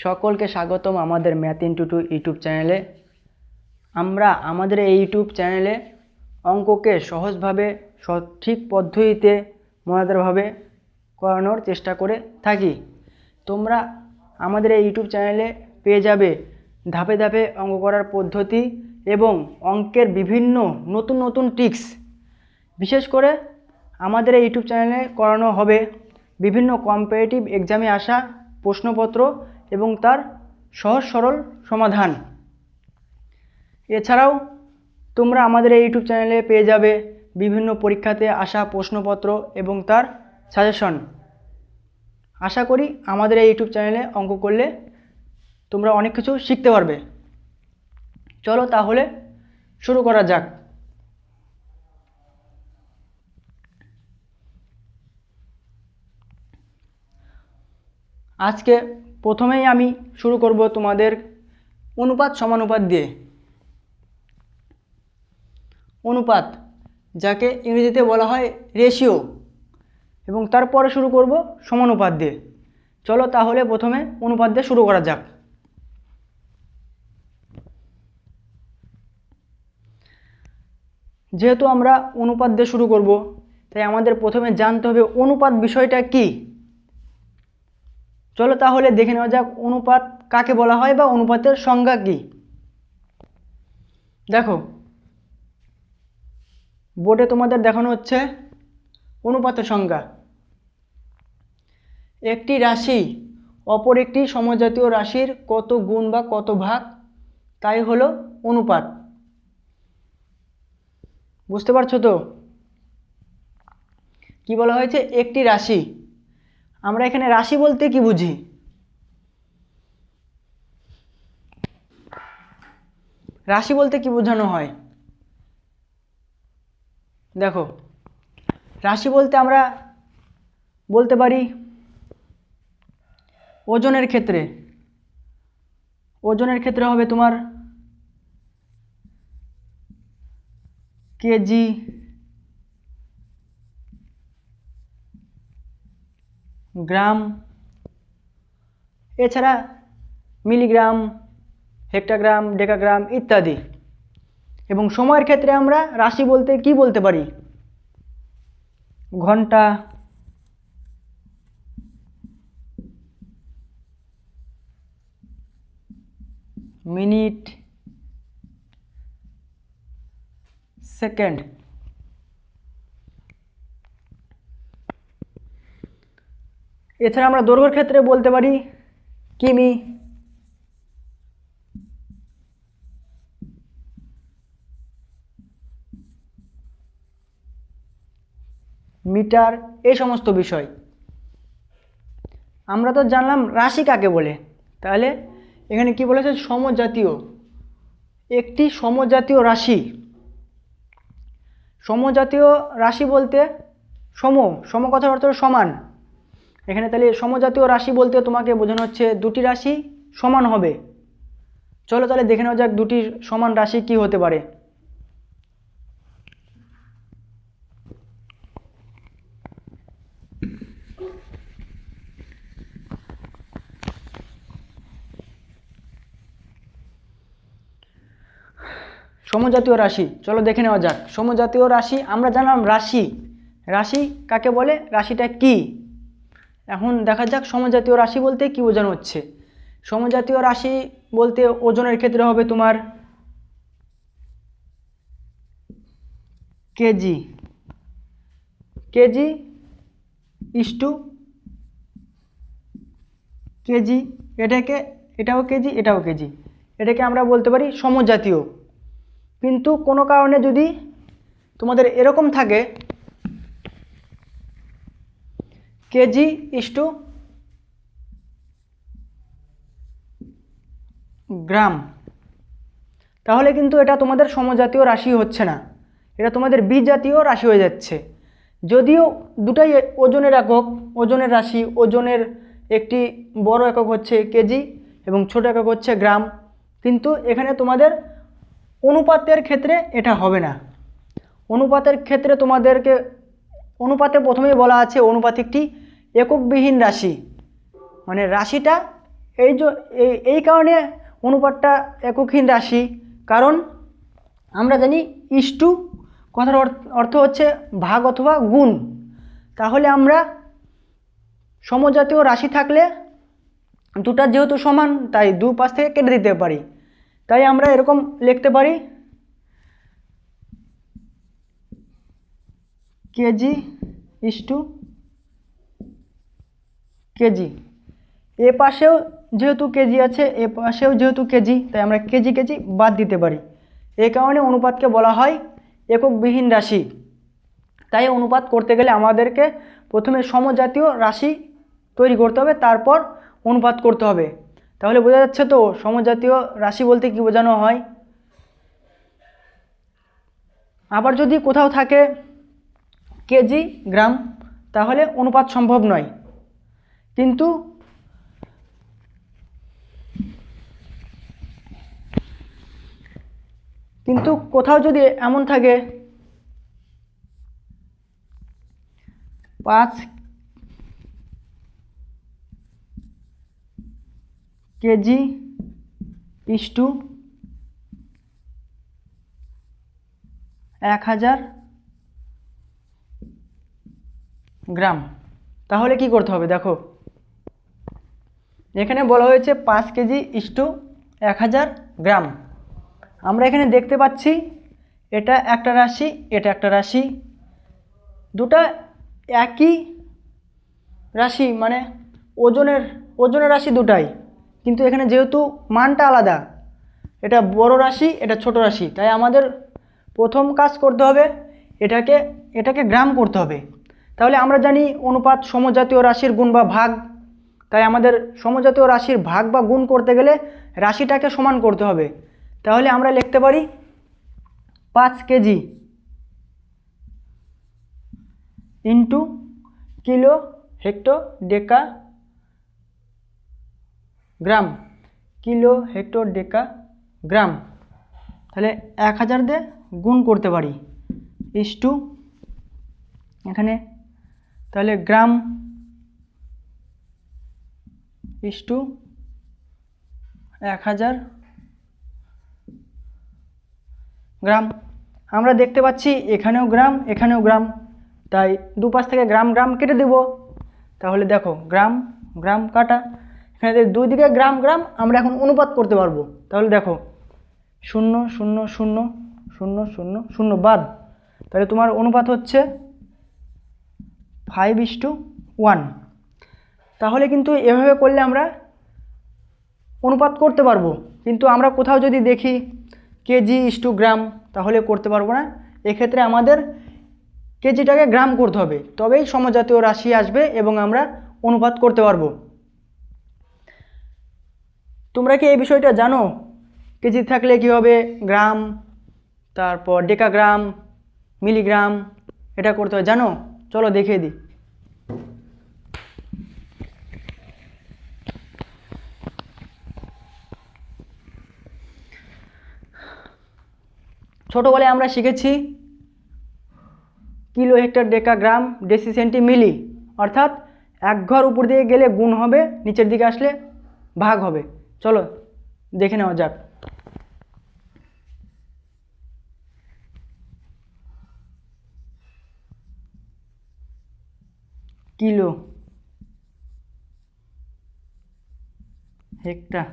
সকলকে স্বাগতম আমাদের ম্যাথ ইনটু টু ইউটিউব চ্যানেলে। আমরা আমাদের এই ইউটিউব চ্যানেলে অঙ্ককে সহজভাবে সঠিক পদ্ধতিতে মজাদারভাবে করানোর চেষ্টা করে থাকি। তোমরা আমাদের এই ইউটিউব চ্যানেলে পেয়ে যাবে ধাপে ধাপে অঙ্ক করার পদ্ধতি এবং অঙ্কের বিভিন্ন নতুন নতুন ট্রিক্স। বিশেষ করে আমাদের এই ইউটিউব চ্যানেলে করানো হবে বিভিন্ন কম্পিটিটিভ এক্সামে আসা প্রশ্নপত্র এবং তার সহজ সরল সমাধান। এছাড়াও তোমরা আমাদের এই ইউটিউব চ্যানেলে পেয়ে যাবে বিভিন্ন পরীক্ষাতে আসা প্রশ্নপত্র এবং তার সাজেশন। আশা করি আমাদের এই ইউটিউব চ্যানেলে অঙ্ক করলে তোমরা অনেক কিছু শিখতে পারবে। চলো তাহলে শুরু করা যাক। আজকে প্রথমেই আমি শুরু করব তোমাদের অনুপাত সমানুপাত দিয়ে। অনুপাত যাকে ইংরেজিতে বলা হয় রেশিও, এবং তারপরে শুরু করব সমানুপাত দিয়ে। চলো তাহলে প্রথমে অনুপাত দিয়ে শুরু করা যাক। যেহেতু আমরা অনুপাত দিয়ে শুরু করব, তাই আমাদের প্রথমে জানতে হবে অনুপাত বিষয়টা কি। চলো তাহলে দেখে নেওয়া যাক অনুপাত কাকে বলা হয় বা অনুপাতের সংজ্ঞা কি। দেখো, বোর্ডে তোমাদের দেখানো হচ্ছে অনুপাতের সংজ্ঞা। একটি রাশি অপর একটি সমজাতীয় রাশির কত গুণ বা কত ভাগ, তাই হলো অনুপাত। বুঝতে পারছো তো কি বলা হয়েছে? একটি রাশি। আমরা এখানে রাশি বলতে কি বুঝি? রাশি বলতে কি বোঝানো হয়? দেখো, রাশি বলতে আমরা বলতে পারি ওজনের ক্ষেত্রে। ওজনের ক্ষেত্রে হবে তোমার কেজি, গ্রাম, এছাড়া মিলিগ্রাম, হেক্টোগ্রাম, ডেকাগ্রাম ইত্যাদি। এবং সময়ের ক্ষেত্রে আমরা রাশি বলতে কি বলতে পারি? ঘন্টা, মিনিট, সেকেন্ড। এছাড়া আমরা দৈর্ঘ্যের ক্ষেত্রে বলতে পারি কিমি, মিটার, এই সমস্ত বিষয়। আমরা তো জানলাম রাশি কাকে বলে, তাহলে এখানে কি বলেছে? সমজাতীয়। একটি সমজাতীয় রাশি। সমজাতীয় রাশি বলতে সম কথার অর্থ সমান। এখানে তাহলে সমজাতীয় রাশি বলতে তোমাকে বোঝানো হচ্ছে দুটি রাশি সমান হবে। চলো তাহলে দেখে নেওয়া যাক দুটি সমান রাশি কি হতে পারে। সমজাতীয় রাশি, চলো দেখে নেওয়া যাক। সমজাতীয় রাশি আমরা জানলাম রাশি। রাশি কাকে বলে? রাশিটা কি? এখন দেখা যাক সমজাতীয় রাশি বলতে কি বোঝানো হচ্ছে। সমজাতীয় রাশি বলতে ওজনের ক্ষেত্রে হবে তোমার কেজি। কেজি ইস্টু কেজি, এটাও কেজি, এটাও কেজি। এটাকে আমরা বলতে পারি সমজাতীয়। কিন্তু কোনো কারণে যদি তোমাদের এরকম থাকে কেজি ইস্টু গ্রাম, তাহলে কিন্তু এটা তোমাদের সমজাতীয় রাশি হচ্ছে না, এটা তোমাদের বিজাতীয় রাশি হয়ে যাচ্ছে। যদিও দুটাই ওজনের একক, ওজনের রাশি। ওজনের একটি বড় একক হচ্ছে কেজি এবং ছোট একক হচ্ছে গ্রাম, কিন্তু এখানে তোমাদের অনুপাতের ক্ষেত্রে এটা হবে না। অনুপাতের ক্ষেত্রে তোমাদেরকে অনুপাতে প্রথমেই বলা আছে অনুপাত একটি এককবিহীন রাশি, মানে রাশিটা এই কারণে অনুপাতটা এককহীন রাশি, কারণ আমরা জানি ইস্টু কথার অর্থ হচ্ছে ভাগ অথবা গুণ। তাহলে আমরা সমজাতীয় রাশি থাকলে দুটা যেহেতু সমান, তাই দুপাশ থেকে কেটে দিতে পারি। তাই আমরা এরকম লিখতে পারি কেজি ইস্টু কেজি। এ পাশেও যেহেতু কেজি আছে, এ পাশেও যেহেতু কেজি, তাই আমরা কেজি কেজি বাদ দিতে পারি। এই কারণে অনুপাতকে বলা হয় এককবিহীন রাশি। তাই অনুপাত করতে গেলে আমাদেরকে প্রথমে সমজাতীয় রাশি তৈরি করতে হবে, তারপর অনুপাত করতে হবে। তাহলে বোঝা যাচ্ছে তো সমজাতীয় রাশি বলতে কি বোঝানো হয়। আবার যদি কোথাও থাকে কেজি গ্রাম, তাহলে অনুপাত সম্ভব নয়। কিন্তু কোথাও যদি এমন থাকে 5 কেজি ইস্টু 1000 গ্রাম, তাহলে কি করতে হবে দেখো, এখানে বলা হয়েছে 5 কেজি ইস্টু 1000 গ্রাম। আমরা এখানে দেখতে পাচ্ছি এটা একটা রাশি, এটা একটা রাশি, দুটা একই রাশি, মানে ওজনের রাশি দুটাই, কিন্তু এখানে যেহেতু মানটা আলাদা, এটা বড় রাশি এটা ছোট রাশি, তাই আমাদের প্রথম কাজ করতে হবে এটাকে গ্রাম করতে হবে। তাহলে আমরা জানি অনুপাত সমজাতীয় রাশির গুণ বা ভাগ, তাই আমাদের সমজাতীয় রাশির ভাগ বা গুণ করতে গেলে রাশিটাকে সমান করতে হবে। তাহলে আমরা লিখতে পারি 5 কেজি ইন্টু কিলো হেক্টর ডেকা গ্রাম, কিলো হেক্টর ডেকা গ্রাম। তাহলে 1000 দিয়ে গুণ করতে পারি ইস্টু এখানে, তাহলে গ্রাম ইস্টু 1000 গ্রাম। আমরা দেখতে পাচ্ছি এখানেও গ্রাম এখানেও গ্রাম, তাই দুপাশ থেকে গ্রাম গ্রাম কেটে দেব। তাহলে দেখো গ্রাম গ্রাম কাটা, এখানে দুই দিকে গ্রাম গ্রাম, আমরা এখন অনুপাত করতে পারবো। তাহলে দেখো 0 0 0 0 0 0 বাদ, তাহলে তোমার অনুপাত হচ্ছে 5:1। তাহলে কিন্তু এভাবে করলে আমরা অনুপাত করতে পারবো, কিন্তু আমরা কোথাও যদি দেখি কেজি ইস্টু গ্রাম, তাহলে করতে পারবো না। এক্ষেত্রে আমাদের কেজিটাকে গ্রাম করতে হবে, তবেই সমজাতীয় রাশি আসবে এবং আমরা অনুপাত করতে পারবো। তোমরা কি এই বিষয়টা জানো? কেজি থাকলে কি হবে গ্রাম, তারপর ডেকাগ্রাম, মিলিগ্রাম, এটা করতে হয় জানো? চলো দেখিয়ে দিই। ছোটোবেলায় আমরা শিখেছি কিলো হেক্টর ডেকা গ্রাম ডেসি সেন্টি মিলি, অর্থাৎ এক ঘর উপর দিকে গেলে গুণ হবে, নিচের দিকে আসলে ভাগ হবে। চলো দেখে নেওয়া যাক। কিলো হেক্টর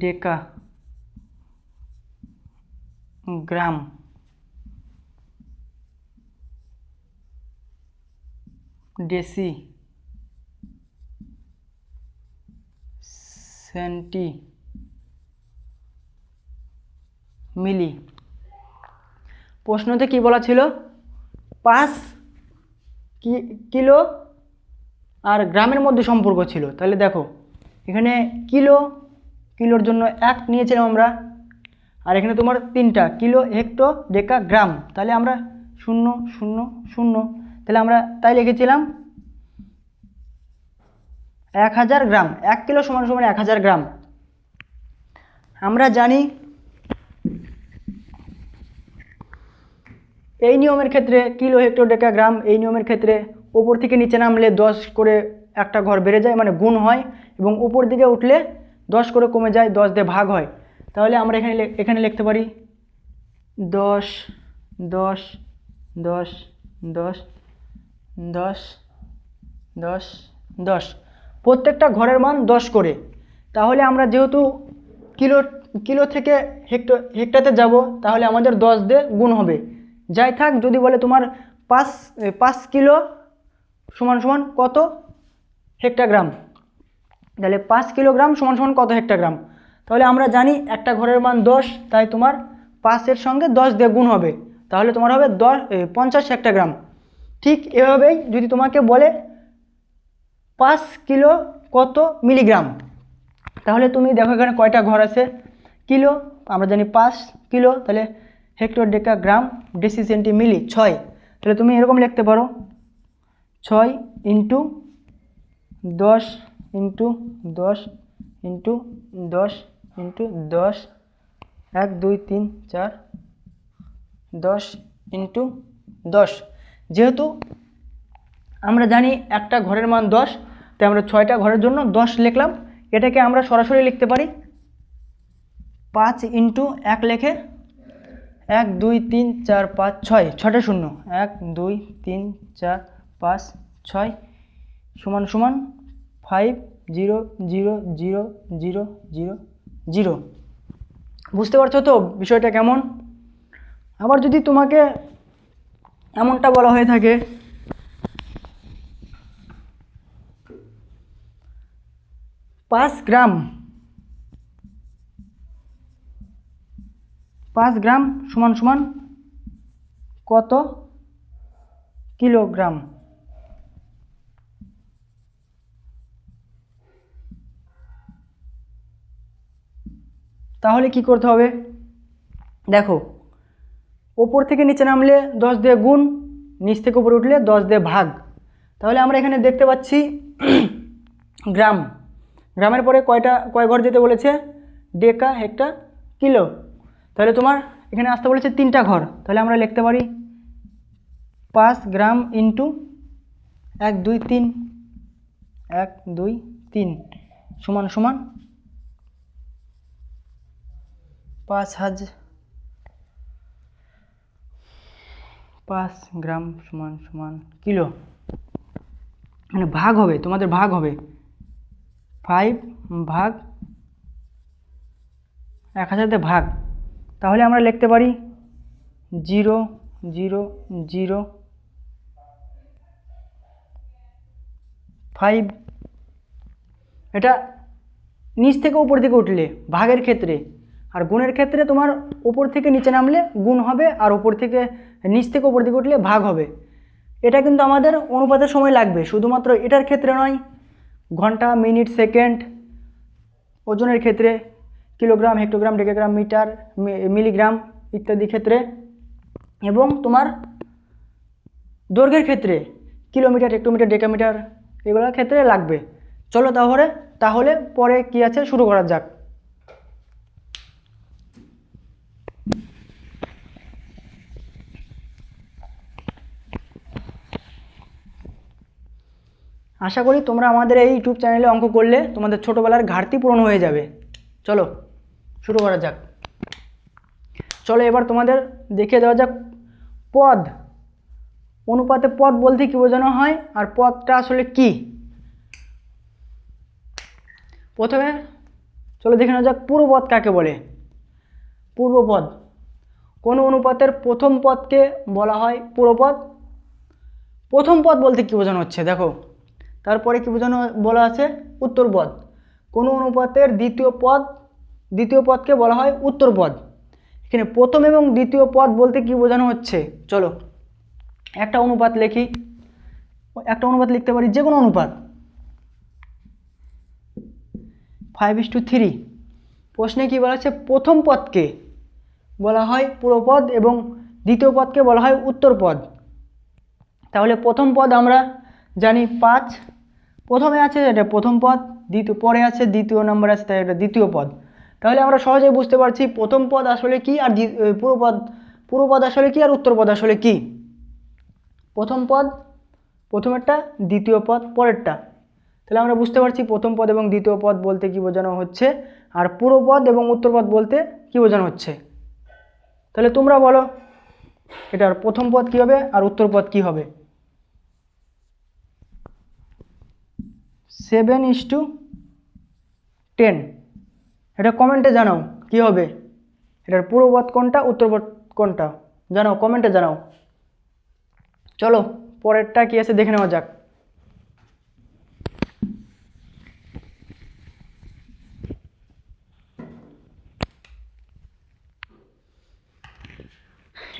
ডেকা গ্রাম ডেসি সেন্টি মিলি। প্রশ্নতে কি বলা ছিল? 5 কিলো আর গ্রামের মধ্যে সম্পর্ক ছিল। তাহলে দেখো এখানে কিলোর জন্য 1 নিয়েছিলাম আমরা, আর এখানে তোমার 3টা কিলো হেক্টর ডেকা গ্রাম, তাহলে আমরা 0 0 0, তাহলে আমরা তাই লিখেছিলাম 1000 গ্রাম। 1 কিলো সমান সমান 1000 গ্রাম। আমরা জানি এই নিয়মের ক্ষেত্রে কিলো হেক্টর ডেকা গ্রাম, এই নিয়মের ক্ষেত্রে ওপর থেকে নিচে নামলে 10 করে একটা ঘর বেড়ে যায়, মানে গুণ হয়, এবং উপর দিকে উঠলে 10 করে কমে যায়, 10 দিয়ে ভাগ হয়। তাহলে আমরা এখানে লিখতে পারি 10 10 10 10 10 10 10, প্রত্যেকটা ঘরের মান 10 করে। তাহলে আমরা যেহেতু কিলো থেকে হেক্টরতে যাব, তাহলে আমাদের 10 দিয়ে গুণ হবে। যাই থাক, যদি বলে তোমার 5 কিলো সমান সমান কত হেক্টোগ্রাম, তাহলে 5 কিলোগ্রাম সমান সমান কত হেক্টোগ্রাম। তাহলে আমরা জানি একটা ঘরের মান 10, তাই তোমার 5-এর সঙ্গে 10 দিয়ে গুণ হবে, তাহলে তোমার হবে 50 হেক্টোগ্রাম। ঠিক এভাবেই যদি তোমাকে বলে 5 কিলো কত মিলিগ্রাম, তাহলে তুমি দেখো এখানে কয়টা ঘর আছে, কিলো আমরা জানি 5 কিলো, তাহলে হেক্টর ডেকা গ্রাম ডেসি সেন্টি মিলি 6, তাহলে তুমি এরকম লিখতে পারো 6 into 10 into 10 into 10 into 10, 1 2 3 4, 10 into 10। যেহেতু আমরা জানি একটা ঘরের মান 10, তাই আমরা 6টা ঘরের জন্য 10 লিখলাম। এটাকে আমরা সরাসরি লিখতে পারি 5 ইন্টু 1 লিখে 1 2 3 4 5 6, 6টে শূন্য, 1 2 3 4 5 6 সমান সমান 5 0 0 0 0 0 0। বুঝতে পারছো তো বিষয়টা কেমন? আবার যদি তোমাকে এমনটা বলা হয়ে থাকে 5 গ্রাম সমান সমান কত কিলোগ্রাম, তাহলে কি করতে হবে? দেখো, ওপর থেকে নিচে নামলে 10 দিয়ে গুণ, নিচ থেকে উপরে উঠলে 10 দিয়ে ভাগ। তাহলে আমরা এখানে দেখতে পাচ্ছি গ্রামের পরে কয় ঘর যেতে বলেছে, ডেকা হেক্টর কিলো, তাহলে তোমার এখানে আসতে বলেছে 3টা ঘর। তাহলে আমরা লিখতে পারি 5 গ্রাম ইন্টু 1 2 3 1 2 3 সমান সমান 5 গ্রাম সমান সমান কিলো, মানে ভাগ হবে, তোমাদের ভাগ হবে 5 ভাগ 1000 ভাগ। তাহলে আমরা লিখতে পারি 0 0 0 5। এটা নিচ থেকে উপর দিকে উঠলে ভাগের ক্ষেত্রে, আর গুণের ক্ষেত্রে তোমার উপর থেকে নিচে নামলে গুণ হবে, আর উপর থেকে নিচ থেকে উপর দিকে উঠলে ভাগ হবে। এটা কিন্তু আমাদের অনুপাতের সময় লাগবে, শুধুমাত্র এটার ক্ষেত্রে নয়, ঘন্টা মিনিট সেকেন্ড ওজনের ক্ষেত্রে, kilogram hectogram decagram metre milligram ইত্যাদি ক্ষেত্রে, এবং তোমার দৈর্ঘ্যের ক্ষেত্রে কিলোমিটার হেক্টোমিটার ডেকামিটার এগুলোর ক্ষেত্রে লাগবে। চলো তাহলে পরে কি আছে শুরু করা যাক। আশা করি তোমরা আমাদের এই ইউটিউব চ্যানেলে অঙ্ক করলে তোমাদের ছোটোবেলার ঘাটতি পূরণ হয়ে যাবে। চলো শুরু করা যাক। চলো এবার তোমাদের দেখিয়ে দেওয়া যাক পদ অনুপাতে। পদ বলতে কি বোঝানো হয়, আর পদটা আসলে কি। প্রথমে চলো দেখে নেওয়া যাক পূর্বপদ কাকে বলে। পূর্বপদ, কোনো অনুপাতের প্রথম পদকে বলা হয় পূর্বপদ। প্রথম পদ বলতে কি বোঝানো হচ্ছে দেখো, তারপরে কি বোঝানো বলা আছে উত্তরপদ। কোনো অনুপাতের দ্বিতীয় পদকে বলা হয় উত্তরপদ। এখানে প্রথম এবং দ্বিতীয় পদ বলতে কি বোঝানো হচ্ছে, চলো একটা অনুপাত লিখি। একটা অনুপাত লিখতে পারি যে কোনো অনুপাত 5:3। প্রশ্নে কি বলা আছে, প্রথম পদকে বলা হয় পূর্বপদ এবং দ্বিতীয় পদকে বলা হয় উত্তরপদ। তাহলে প্রথম পদ আমরা জানি 5, প্রথমে আছে এটা প্রথম পদ, পরে আছে দ্বিতীয় নম্বর আছে, তাই এটা দ্বিতীয় পদ। তাহলে আমরা সহজেই বুঝতে পারছি প্রথম পদ আসলে কি, আর পূর্বপদ আসলে কি, আর উত্তরপদ আসলে কি। প্রথম পদ প্রথমেরটা, দ্বিতীয় পদ পরেরটা। তাহলে আমরা বুঝতে পারছি প্রথম পদ এবং দ্বিতীয় পদ বলতে কি বোঝানো হচ্ছে, আর পূর্ব পদ এবং উত্তর পদ বলতে কি বোঝানো হচ্ছে। তাহলে তোমরা বলো এটার প্রথম পদ কি হবে আর উত্তর পদ কি হবে। 7:10, এটা কমেন্টে জানাও কি হবে, এটার পূর্ব পদ কোনটা উত্তর পদ কোনটা, জানাও কমেন্টে জানাও। চলো পরেরটা কি আছে দেখে নেওয়া যাক।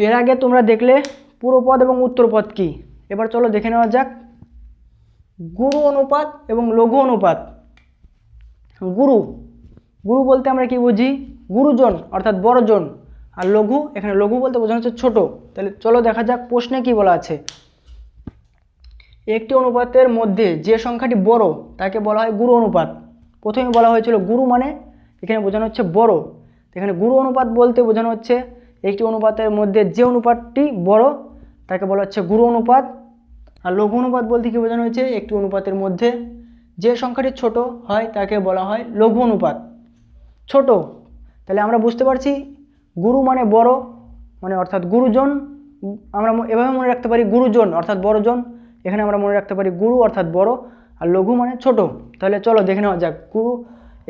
এর আগে তোমরা দেখলে পূর্ব পদ এবং উত্তর পদ কি, এবার চলো দেখে নেওয়া যাক গুরু অনুপাত এবং লঘু অনুপাত। গুরু গুরু বলতে আমরা কি বুঝি, গুরুজন অর্থাৎ বড়জন, আর লঘু এখানে লঘু বলতে বোঝানো হচ্ছে ছোট। তাহলে চলো দেখা যাক প্রশ্নে কি বলা আছে। একটি অনুপাতের মধ্যে যে সংখ্যাটি বড় তাকে বলা হয় গুরু অনুপাত। প্রথমে বলা হয়েছিল গুরু মানে এখানে বোঝানো হচ্ছে বড়, এখানে গুরু অনুপাত বলতে বোঝানো হচ্ছে একটি অনুপাতের মধ্যে যে অনুপাতটি বড় তাকে বলা হচ্ছে গুরু অনুপাত। আর লঘু অনুপাত বলতে কি বোঝানো হয়েছে, একটি অনুপাতের মধ্যে যে সংখ্যাটি ছোট হয় তাকে বলা হয় লঘু অনুপাত, ছোট। তাহলে আমরা বুঝতে পারছি গুরু মানে বড়, মানে অর্থাৎ গুরুজন, আমরা এভাবে মনে রাখতে পারি গুরুজন অর্থাৎ বড়জন, এখানে আমরা মনে রাখতে পারি গুরু অর্থাৎ বড়, আর লঘু মানে ছোট। তাহলে চলো দেখে নেওয়া যাক গুরু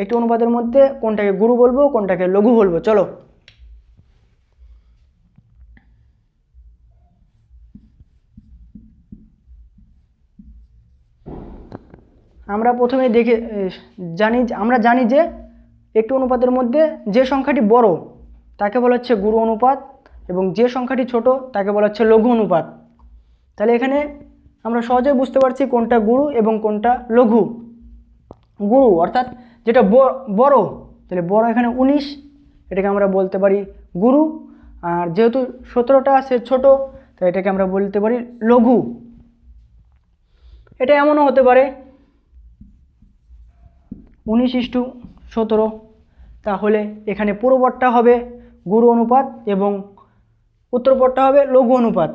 একটি অনুপাতের মধ্যে কোনটাকে গুরু বলবো কোনটাকে লঘু বলবো। চলো আমরা প্রথমে আমরা জানি যে একটি অনুপাতের মধ্যে যে সংখ্যাটি বড় তাকে বলা হচ্ছে গুরু অনুপাত, এবং যে সংখ্যাটি ছোট তাকে বলা হচ্ছে লঘু অনুপাত। তাহলে এখানে আমরা সহজে বুঝতে পারছি কোনটা গুরু এবং কোনটা লঘু। গুরু অর্থাৎ যেটা বড়, তাহলে বড় এখানে 19, এটাকে আমরা বলতে পারি গুরু। আর যেহেতু 17টা সে ছোট, তাই এটাকে আমরা বলতে পারি লঘু। এটা এমনও হতে পারে 19:17, তাহলে এখানে পূর্ব পদটা হবে গুরু অনুপাত এবং উত্তর পদটা হবে লঘু অনুপাত।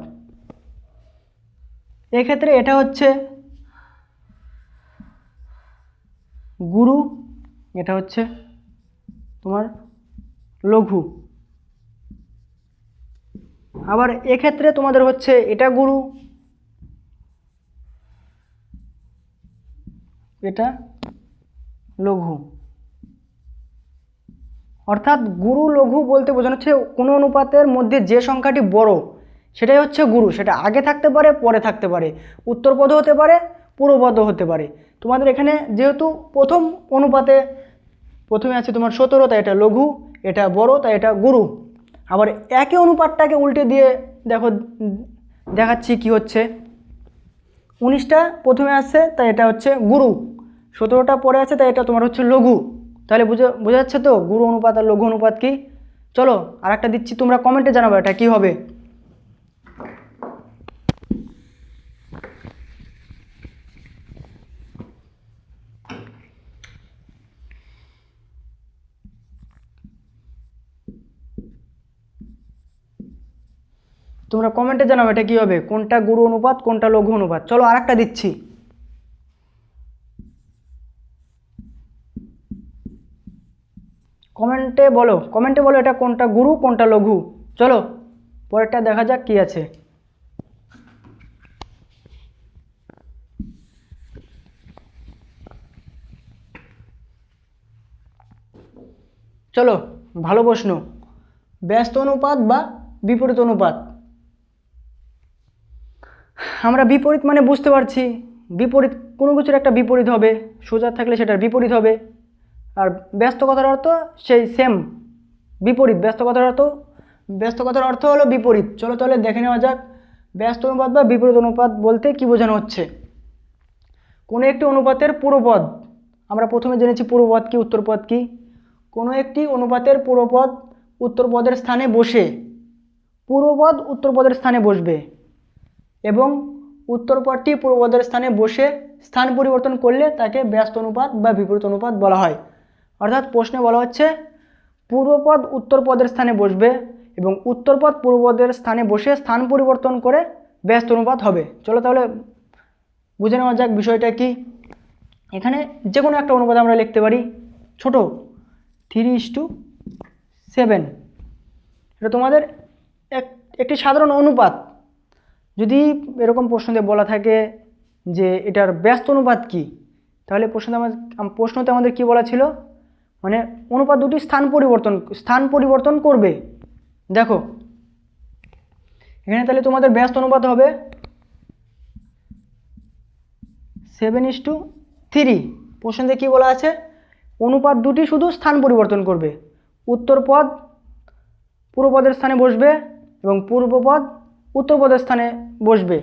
এক্ষেত্রে এটা হচ্ছে গুরু, এটা হচ্ছে তোমার লঘু। আবার এক্ষেত্রে তোমাদের হচ্ছে এটা গুরু, এটা লঘু। অর্থাৎ গুরু লঘু বলতে বোঝানো হচ্ছে কোনো অনুপাতের মধ্যে যে সংখ্যাটি বড় সেটাই হচ্ছে গুরু, সেটা আগে থাকতে পারে পরে থাকতে পারে, উত্তর পদও হতে পারে পূর্ব পদও হতে পারে। তোমাদের এখানে যেহেতু প্রথম অনুপাতে প্রথমে আছে তোমার 17, তাই এটা লঘু, এটা বড় তাই এটা গুরু। আবার একই অনুপাতটাকে উল্টে দিয়ে দেখাচ্ছি কি হচ্ছে, 19টা প্রথমে আসছে তাই এটা হচ্ছে গুরু, 17টা পরে আছে তাই এটা তোমার হচ্ছে লঘু। তাহলে বোঝা যাচ্ছে তো গুরু অনুপাত আর লঘু অনুপাত কি। চলো আর একটা দিচ্ছি, তোমরা কমেন্টে জানাবে এটা কি হবে। তোমরা কমেন্টে জানাবে এটা কি হবে, কোনটা গুরু অনুপাত কোনটা লঘু অনুপাত। চলো আর একটা দিচ্ছি, কমেন্টে বলো এটা কোনটা গুরু কোনটা লঘু। চলো পরেরটা দেখা যাক কি আছে। চলো ভালো প্রশ্ন, ব্যস্ত অনুপাত বা বিপরীত অনুপাত। আমরা বিপরীত মানে বুঝতে পারছি বিপরীত, কোনো কিছুর একটা বিপরীত হবে, সোজা থাকলে সেটার বিপরীত হবে। আর ব্যস্ত কথার অর্থ সেই সেম, বিপরীত। ব্যস্ত কথার অর্থ হলো বিপরীত। চলো তাহলে দেখে নেওয়া যাক ব্যস্ত অনুপাত বা বিপরীত অনুপাত বলতে কি বোঝানো হচ্ছে। কোনো একটি অনুপাতের পূর্বপদ, আমরা প্রথমে জেনেছি পূর্বপদ কি উত্তর পদ কি। কোনো একটি অনুপাতের পূর্বপদ উত্তর পদের স্থানে বসে, পূর্বপদ উত্তর পদের স্থানে বসবে এবং উত্তর পদটি পূর্বপদের স্থানে বসে স্থান পরিবর্তন করলে তাকে ব্যস্ত অনুপাত বা বিপরীত অনুপাত বলা হয়। অর্থাৎ প্রশ্নে বলা হচ্ছে পূর্বপদ উত্তর পদের স্থানে বসবে এবং উত্তরপদ পূর্বপদের স্থানে বসে স্থান পরিবর্তন করে ব্যস্ত অনুপাত হবে। চলো তাহলে বুঝে নেওয়া যাক বিষয়টা কি। এখানে যে কোনো একটা অনুপাত আমরা লিখতে পারি, ছোট 3:7। এটা তোমাদের একটি সাধারণ অনুপাত। যদি এরকম প্রশ্নতে বলা থাকে যে এটার ব্যস্ত অনুপাত কি, তাহলে প্রশ্নতে আমাদের কি বলা ছিল, মানে অনুপাত দুটি স্থান পরিবর্তন করবে। দেখো এখানে তাহলে তোমাদের ব্যস্ত অনুপাত হবে 7:3। প্রশ্নতে কি বলা আছে, অনুপাত দুটি শুধু স্থান পরিবর্তন করবে, উত্তরপদ পূর্বপদের স্থানে বসবে এবং পূর্বপদ উত্তরপদের স্থানে বসবে,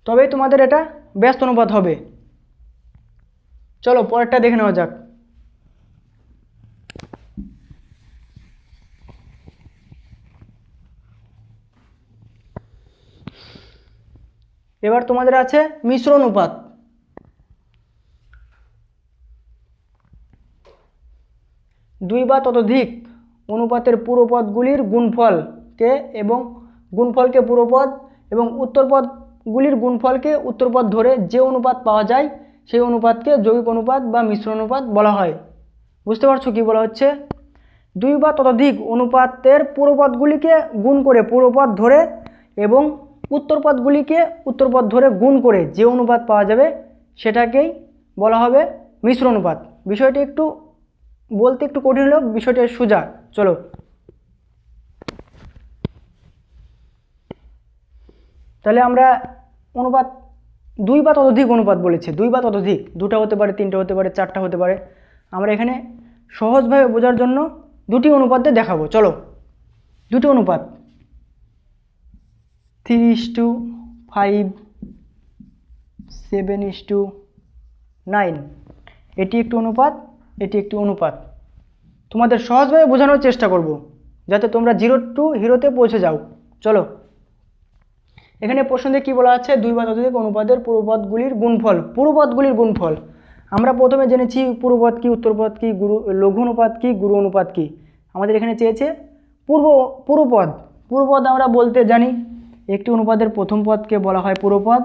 তবেই তোমাদের এটা ব্যস্ত অনুপাত হবে। চলো পরেরটা দেখে নেওয়া যাক। এবার তোমাদের আছে মিশ্র অনুপাত। দুই বা ততোধিক অনুপাতের পূর্বপদগুলির গুণফলকে এবং পূর্বপদ এবং উত্তরপদগুলির গুণফলকে উত্তরপদ ধরে যে অনুপাত পাওয়া যায় সেই অনুপাতকে যৌগিক অনুপাত বা মিশ্র অনুপাত বলা হয়। বুঝতে পারছো কি বলা হচ্ছে? দুই বা ততোধিক অনুপাতের পূর্বপদগুলিকে গুণ করে পূর্বপদ ধরে এবং উত্তরপদগুলিকে উত্তরপদ ধরে গুণ করে যে অনুপাত পাওয়া যাবে সেটাকেই বলা হবে মিশ্র অনুপাত। বিষয়টি একটু বলতে একটু কঠিন হলেও বিষয়টা সোজা। চলো তাহলে আমরা অনুপাত দুই বা ততোধিক অনুপাত বলেছে, দুই বা ততোধিক, দুটা হতে পারে, তিনটা হতে পারে, চারটা হতে পারে। আমরা এখানে সহজভাবে বোঝার জন্য দুটি অনুপাত দিয়ে দেখাবো। চলো দুটি অনুপাত 3:5, 7:9, এটি একটি অনুপাত, এটি একটি অনুপাত। তোমাদের সহজভাবে বোঝানোর চেষ্টা করব যাতে তোমরা 0 to হিরোতে পৌঁছে যাও। চলো এখানে প্রশ্নে কি বলা আছে, দুই বা ততোধিক অনুপাতের পূর্বপদগুলির গুণফল। আমরা প্রথমে জেনেছি পূর্বপদ কি, উত্তরপদ কি, লঘু অনুপাত কি, গুরু অনুপাত কি। আমাদের এখানে চেয়েছে পূর্বপদ আমরা বলতে জানি একটি অনুপাতের প্রথম পদকে বলা হয় পূর্বপদ,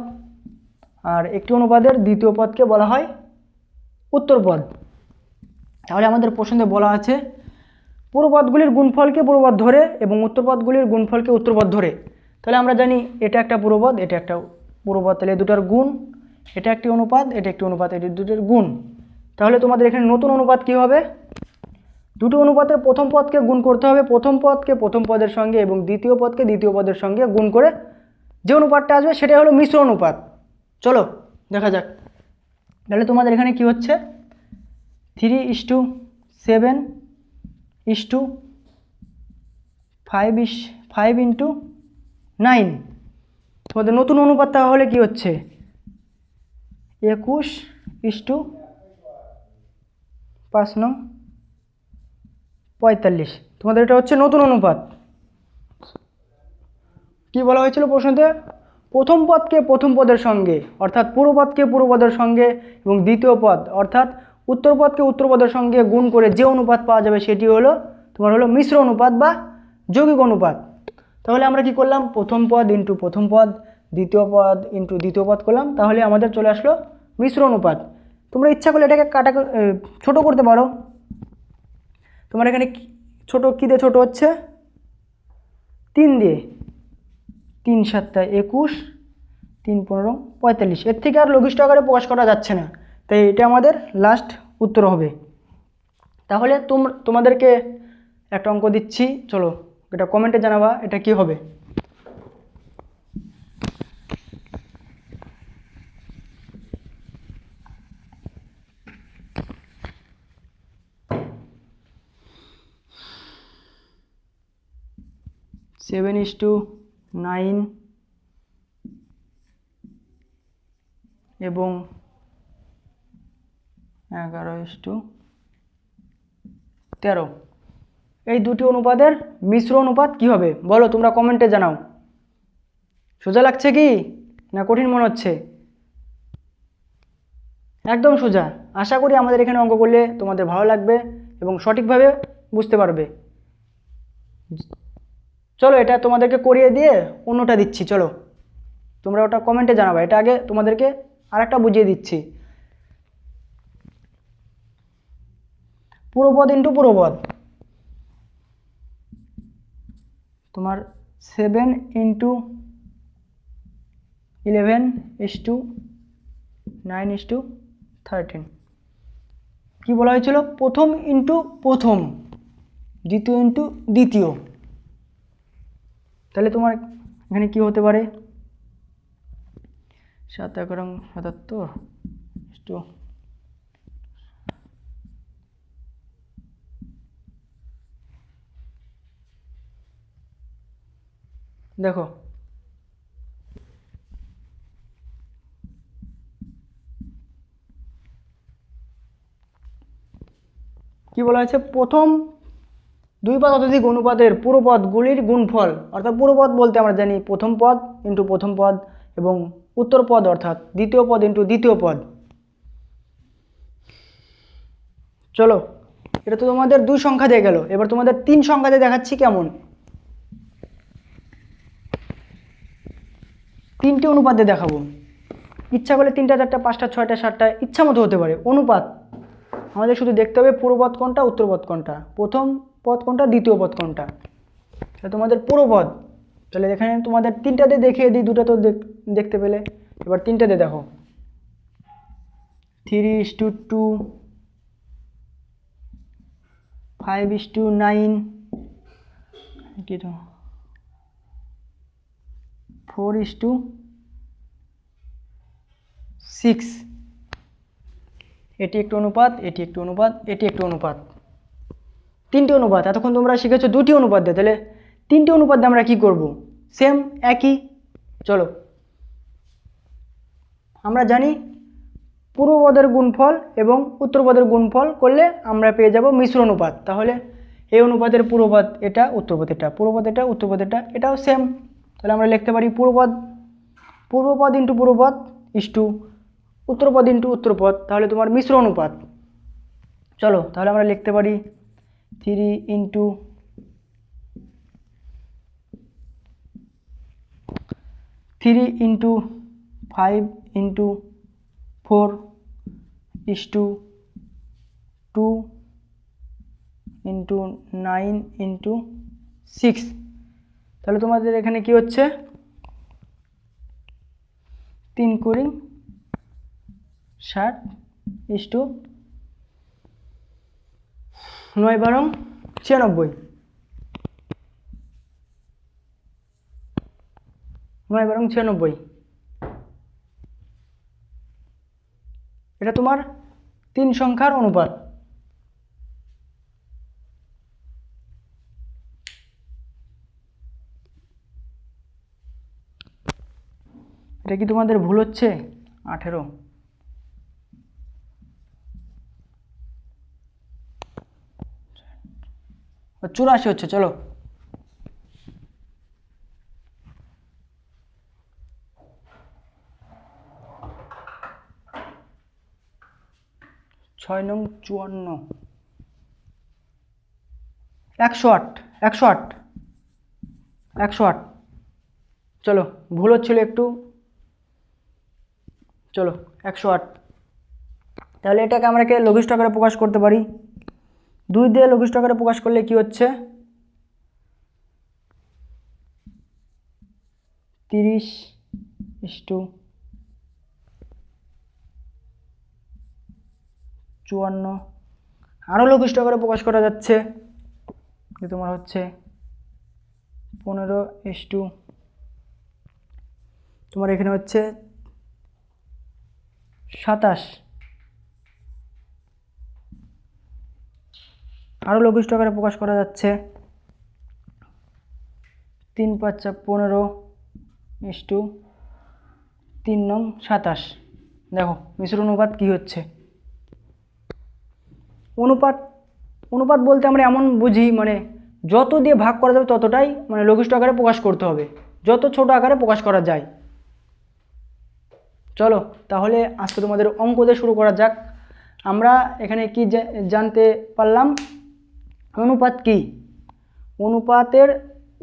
আর একটি অনুপাতের দ্বিতীয় পদকে বলা হয় উত্তরপদ। তাহলে আমাদের প্রশ্নে বলা আছে পূর্বপদগুলির গুণফলকে পূর্বপদ ধরে এবং উত্তরপদগুলির গুণফলকে উত্তরপদ ধরে। তাহলে আমরা জানি এটা একটা পূর্বপদ, এটা একটা পূর্বপদ, তাহলে দুটার গুণ, এটা একটি অনুপাত, এটা একটি অনুপাত, এটি দুটোর গুণ। তাহলে তোমাদের এখানে নতুন অনুপাত কি হবে, দুটো অনুপাতের প্রথম পদকে গুণ করতে হবে প্রথম পদকে প্রথম পদের সঙ্গে এবং দ্বিতীয় পদকে দ্বিতীয় পদের সঙ্গে গুণ করে যে অনুপাতটা আসবে সেটাই হলো মিশ্র অনুপাত। চলো দেখা যাক। তাহলে তোমাদের এখানে কি হচ্ছে, 3:7:5:9। তোমাদের নতুন অনুপাত তাহলে কি হচ্ছে 21:5:9=45। তোমাদের এটা হচ্ছে নতুন অনুপাত। কি বলা হয়েছিল প্রশ্নতে, প্রথম পদকে প্রথম পদের সঙ্গে অর্থাৎ পূর্বপদকে পূর্বপদের সঙ্গে এবং দ্বিতীয় পদ অর্থাৎ উত্তরপদকে উত্তরপদের সঙ্গে গুণ করে যে অনুপাত পাওয়া যাবে সেটি হলো তোমার হলো মিশ্র অনুপাত বা যৌগিক অনুপাত। তাহলে আমরা কি করলাম, প্রথম পদ ইন্টু প্রথম পদ, দ্বিতীয় পদ ইন্টু দ্বিতীয় পদ করলাম, তাহলে আমাদের চলে আসলো মিশ্র অনুপাত। তোমরা ইচ্ছা করলে এটাকে ছোট করতে পারো। তোমার এখানে ছোট কী দিয়ে ছোট হচ্ছে, 3 দিয়ে, 3×7=21, 3×15=45। এর থেকে আর লঘিষ্ঠ আকারে প্রকাশ করা যাচ্ছে না, তাই এটা আমাদের লাস্ট উত্তর হবে। তাহলে তোমাদেরকে একটা অঙ্ক দিচ্ছি, চলো এটা কমেন্টে জানাবা এটা কি হবে। সেভেন ইস টু 9 এবং 11:13, এই দুটি অনুপাতের মিশ্র অনুপাত কি হবে বলো, তোমরা কমেন্টে জানাও। সোজা লাগছে কি না কঠিন মনে হচ্ছে? একদম সোজা। আশা করি আমাদের এখানে অঙ্ক করলে তোমাদের ভালো লাগবে এবং সঠিকভাবে বুঝতে পারবে। চলো এটা তোমাদেরকে করিয়ে দিয়ে অন্যটা দিচ্ছি, চলো তোমরা ওটা কমেন্টে জানাবে। এটা আগে তোমাদেরকে আরেকটা বুঝিয়ে দিচ্ছি। পূর্বপদ ইন্টু পূর্বপদ, তোমার 7 ইন্টু 11:9:13। কি বলা হয়েছিল? প্রথম ইন্টু প্রথম, দ্বিতীয় ইন্টু দ্বিতীয়। তাহলে তোমার এখানে কি হতে পারে? 7×77 দেখো কি বলা হয়েছে? প্রথম দুই পদ অত্যধিক অনুপাতের পূর্বপদগুলির গুণফল, অর্থাৎ পূর্বপদ বলতে আমরা জানি প্রথম পদ ইন্টু প্রথম পদ এবং উত্তর পদ অর্থাৎ দ্বিতীয় পদ ইন্টু দ্বিতীয় পদ। চলো, এটা তো তোমাদের 2 সংখ্যা দিয়ে গেল, এবার তোমাদের 3 সংখ্যা দিয়ে দেখাচ্ছি কেমন। 3টে অনুপাত দিয়ে দেখাবো। ইচ্ছা করলে 3টা 4টা 5টা 6টা 7টা ইচ্ছা মতো হতে পারে অনুপাত। আমাদের শুধু দেখতে হবে পূর্বপদ কোনটা, উত্তরপদ কোনটা, প্রথম পদ কোনটা, দ্বিতীয় পদ কোনটা। তাহলে তোমাদের পূর্বপদ, তাহলে এখানে তোমাদের 3টাতে দেখিয়ে দিই, 2টা তো দেখতে পেলে, এবার 3টাতে দেখো। 3:2, 5:9, 4:6। এটি একটি অনুপাত, এটি একটি অনুপাত, এটি একটি অনুপাত। 3টে অনুপাত। এতক্ষণ তোমরা শিখেছো 2টি অনুপাত দিয়ে, তাহলে 3টে অনুপাত দিয়ে আমরা কি করব? সেম একই। চলো, আমরা জানি পূর্বপদের গুণফল এবং উত্তরপদের গুণফল করলে আমরা পেয়ে যাব মিশ্র অনুপাত। তাহলে এই অনুপাতের পূর্বপদ এটা, উত্তরপদ এটা, পূর্বপদ এটা, উত্তরপদ এটা, এটাও সেম। তাহলে আমরা লিখতে পারি পূর্বপদ ইন্টু পূর্বপদ ইস্টু উত্তরপদ ইন্টু উত্তরপদ, তাহলে তোমার মিশ্র অনুপাত। চলো, তাহলে আমরা লিখতে পারি 3 ইন্টু 5 ইন্টু 4:2 ইন্টু 9:6। তাহলে তোমাদের এখানে কি হচ্ছে? 3×60 9×12 9×96। এটা তোমার 3 সংখ্যার অনুপাত। এটা কি তোমাদের ভুল হচ্ছে? 18 84 হচ্ছে। চলো, 6×54 108। চলো, ভুল হচ্ছিল একটু। চলো, 108। তাহলে এটাকে আমরা লঘিষ্ঠ আকারে প্রকাশ করতে পারি। 2 দিয়ে লঘিষ্ঠ আকারে প্রকাশ করলে কি হচ্ছে? 30:54। আরও লঘিষ্ঠ আকারে প্রকাশ করা যাচ্ছে, তোমার হচ্ছে 15:, তোমার এখানে হচ্ছে 27। আরও লঘিষ্ঠ আকারে প্রকাশ করা যাচ্ছে 3×5=3×3=27। দেখো মিশ্র অনুপাত কি হচ্ছে। অনুপাত বলতে আমরা এমন বুঝি, মানে যত দিয়ে ভাগ করা যাবে ততটাই মানে লঘিষ্ঠ আকারে প্রকাশ করতে হবে, যত ছোট আকারে প্রকাশ করা যায়। চলো, তাহলে আজকে তোমাদের অঙ্ক দিয়ে শুরু করা যাক। আমরা এখানে কি জানতে পারলাম? অনুপাত কি, অনুপাতের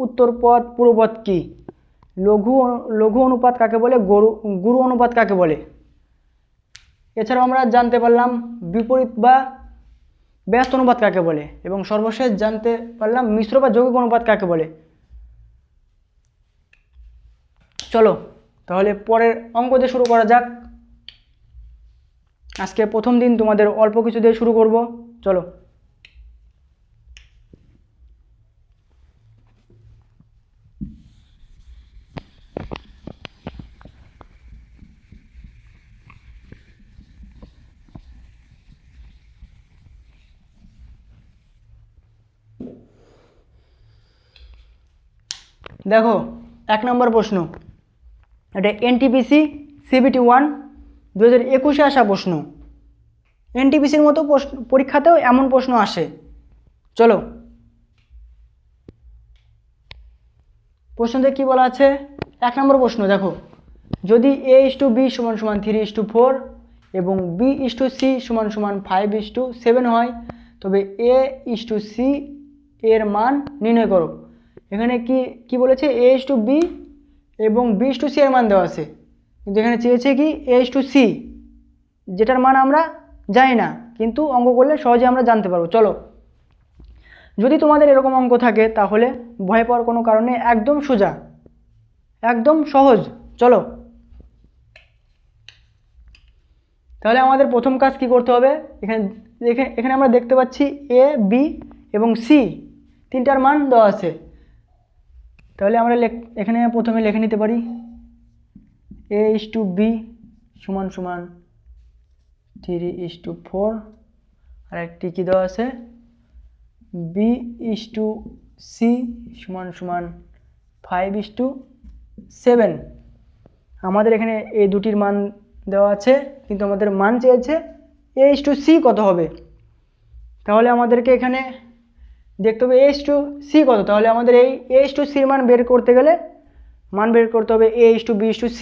উত্তরপদ পূর্বপদ কি, লঘু অনুপাত কাকে বলে, গুরু অনুপাত কাকে বলে। এছাড়াও আমরা জানতে পারলাম বিপরীত বা ব্যস্ত অনুপাত কাকে বলে, এবং সর্বশেষ জানতে পারলাম মিশ্র বা যৌগিক অনুপাত কাকে বলে। চলো তাহলে পরের অঙ্ক দিয়ে শুরু করা যাক। আজকে প্রথম দিন, তোমাদের অল্প কিছু দিয়ে শুরু করব। চলো। দেখো 1 নম্বর প্রশ্ন, এটা এনটিপিসি CBT 1 2021-এ আসা প্রশ্ন। এনটিপিসির মতো পরীক্ষাতেও এমন প্রশ্ন আসে। চলো, প্রশ্নতে কি বলা আছে। 1 নম্বর প্রশ্ন দেখো, যদি A:B = 3:4 এবং B:C = 5:7 হয়, তবে A:C এর মান নির্ণয় করো। এখানে কি বলেছে, A:B এবং B:C এর মান দেওয়া আছে, কিন্তু এখানে চেয়েছে কি A:C, যেটার মান আমরা জানি না, কিন্তু অঙ্ক করলে সহজে আমরা জানতে পারবো। চলো, যদি তোমাদের এরকম অঙ্ক থাকে তাহলে ভয় পাওয়ার কোনো কারণে, একদম সোজা, একদম সহজ। চলো, তাহলে আমাদের প্রথম কাজ কি করতে হবে, এখানে আমরা দেখতে পাচ্ছি A, B এবং C তিনটার মান দেওয়া আছে। তাহলে আমরা এখানে প্রথমে লিখে নিতে পারি A:B = 3:4, আর একটি কি দেওয়া আছে B:C = 5:7। আমাদের এখানে এই দুটির মান দেওয়া আছে, কিন্তু আমাদের মান চেয়েছে A:C কত হবে। তাহলে আমাদেরকে এখানে দেখতে হবে A:C কত। তাহলে আমাদের এই A:C মান বের করতে গেলে মান বের করতে হবে A:B:C।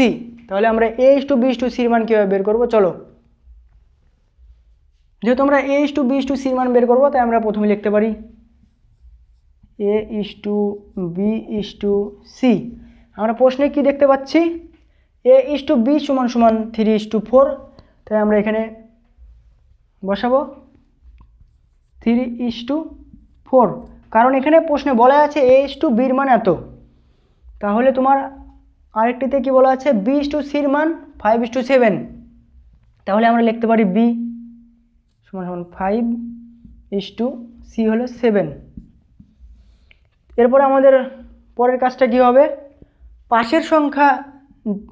তাহলে আমরা A:B:C মান কীভাবে বের করব, চলো। যেহেতু আমরা A:B:C মান বের করব, তাই আমরা প্রথমে লিখতে পারি A:B:C। আমরা প্রশ্নে কি দেখতে পাচ্ছি, A:B = 3:4, তাই আমরা এখানে বসাবো 3:4, কারণ এখানে প্রশ্নে বলা আছে A:B এর মান এত। তাহলে তোমার আরেকটিতে কি বলা আছে B:C এর মান 5:7, তাহলে আমরা লিখতে পারি B = 5:C হলো 7। এরপরে আমাদের পরের কাজটা কি হবে, পাশের সংখ্যা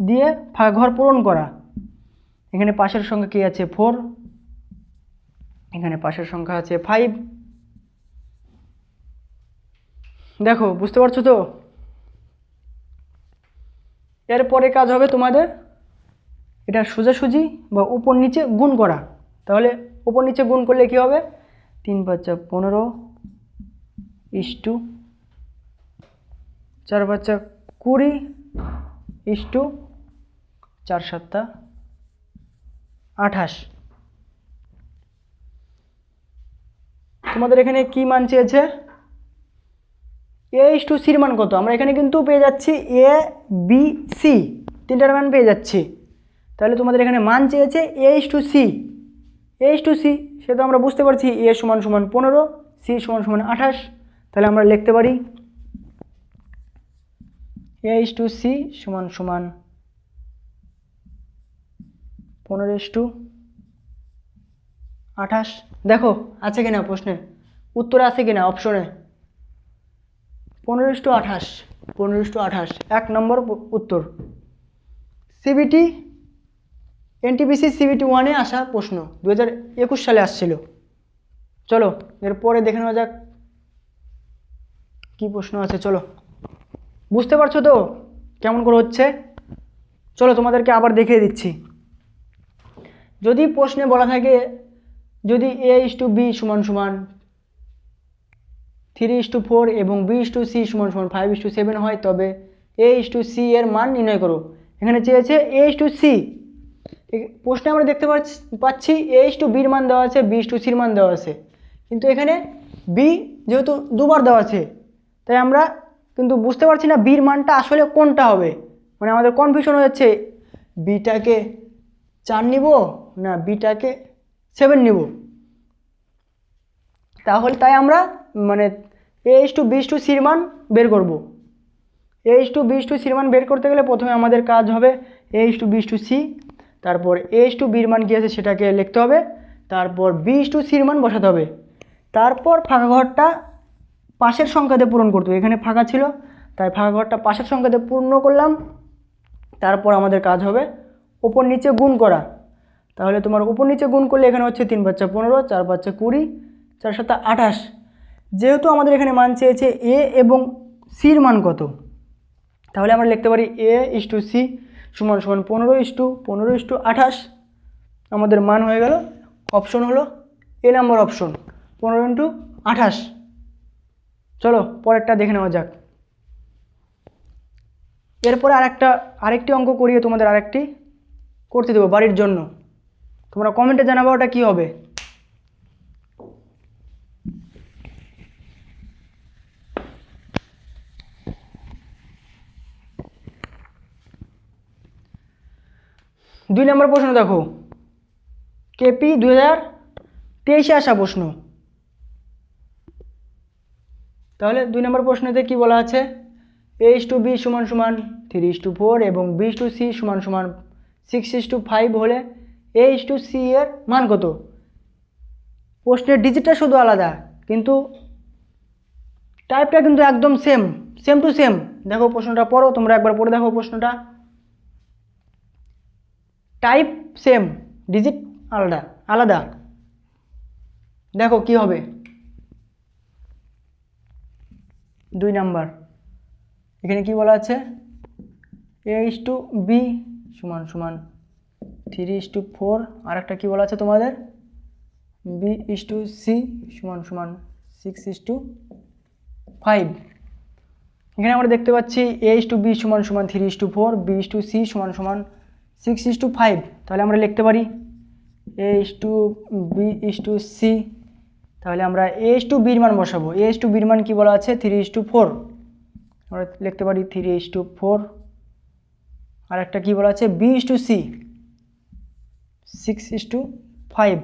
দিয়ে ঘর পূরণ করা। এখানে পাশের সংখ্যা কি আছে 4, এখানে পাশের সংখ্যা আছে 5। দেখো, বুঝতে পারছো তো। এরপরে কাজ হবে তোমাদের এটা সোজাসুজি বা উপর নিচে গুণ করা। তাহলে উপর নিচে গুণ করলে কি হবে, 3×5 = 15, 4×5 = 20, 4×7 = 28। তোমাদের এখানে কি মান চেয়েছে, A:C এর মান কত। আমরা এখানে কিন্তু পেয়ে যাচ্ছি A,B,C তিনটার মান পেয়ে যাচ্ছি। তাহলে তোমাদের এখানে মান চেয়েছে A:C। A:C সে তো আমরা বুঝতে পারছি A = 15, C = 28। তাহলে আমরা লিখতে পারি A:C = 15:28। দেখো আছে কিনা প্রশ্নে, উত্তরে আছে কিনা অপশনে 15:28, 15:28 1 নম্বর উত্তর। এনটিপিসি CBT 1-এ আসা প্রশ্ন, 2021 সালে আসছিল। চলো এরপরে দেখে নেওয়া যাক কি প্রশ্ন আছে। চলো, বুঝতে পারছো তো কেমন করে হচ্ছে। চলো তোমাদেরকে আবার দেখিয়ে দিচ্ছি। যদি প্রশ্নে বলা থাকে, যদি A:B = 3:4 এবং B:C = 5:7 হয়, তবে A:C এর মান নির্ণয় করো। এখানে চেয়েছে A:C। প্রশ্নে আমরা দেখতে পাচ্ছি A:B এর মান দেওয়া আছে, B:C এর মান দেওয়া আছে, কিন্তু এখানে B যেহেতু দুবার দেওয়া আছে, তাই আমরা কিন্তু বুঝতে পারছি না বির মানটা আসলে কোনটা হবে। মানে আমাদের কনফিউশন হয়ে যাচ্ছে, বিটাকে 4 নিব না বিটাকে 7 নিব। তাহলে তাই আমরা মানে a:b:c মান বের করব। a:b:c মান বের করতে গেলে প্রথমে আমাদের কাজ হবে a:b:c, তারপর a:b মান কী আছে সেটাকে লিখতে হবে, তারপর b:c মান বসাতে হবে, তারপর ফাঁকা ঘরটা পাশের সংখ্যাতে পূরণ করতে হবে। এখানে ফাঁকা ছিল তাই ফাঁকা ঘরটা পাশের সংখ্যাতে পূর্ণ করলাম। তারপর আমাদের কাজ হবে উপর নিচে গুণ করা। তাহলে তোমার উপর নিচে গুণ করলে এখানে হচ্ছে 3 × 5 = 15, 4 × 5 = 20, 4 × 7 = 28। যেহেতু আমাদের এখানে মান চেয়েছে এ এবং সির মান কত, তাহলে আমরা লিখতে পারি a:c = 15:15:28। আমাদের মান হয়ে গেল, অপশন হলো এ নাম্বার অপশন, 15 × 28। চলো পরেরটা দেখে নেওয়া যাক। এরপরে আরেকটি অঙ্ক করিয়ে তোমাদের আরেকটি করতে দেবো বাড়ির জন্য। তোমরা কমেন্টে জানাবো ওটা কী হবে। দুই নম্বর প্রশ্ন দেখো, কেপি 2023-এ আসা প্রশ্ন। তাহলে 2 নম্বর প্রশ্নতে কি বলা আছে, a:b = 3:4 এবং b:c = 6:5 হলে a:c এর মান কত? প্রশ্নের ডিজিটটা শুধু আলাদা, কিন্তু টাইপটা কিন্তু একদম সেম টু সেম। দেখো প্রশ্নটা পড়ো, তোমরা একবার পড়ে দেখো প্রশ্নটা। টাইপ সেম, ডিজিট আলাদা। দেখো কি হবে। 2 নাম্বার এখানে কি বলা আছে, a:b = 3:4, আর একটা কি বলা আছে তোমাদের b:c = 6:5। এখানে আমরা দেখতে পাচ্ছি a:b = 3:4, b:c = 6:5। তাহলে আমরা লিখতে পারি a:b:c। তাহলে আমরা a:b এর মান বসাবো। a:b এর মান কি বলা আছে 3:4, আমরা লিখতে পারি 3:4। আর একটা কি বলা আছে b:c 6:5।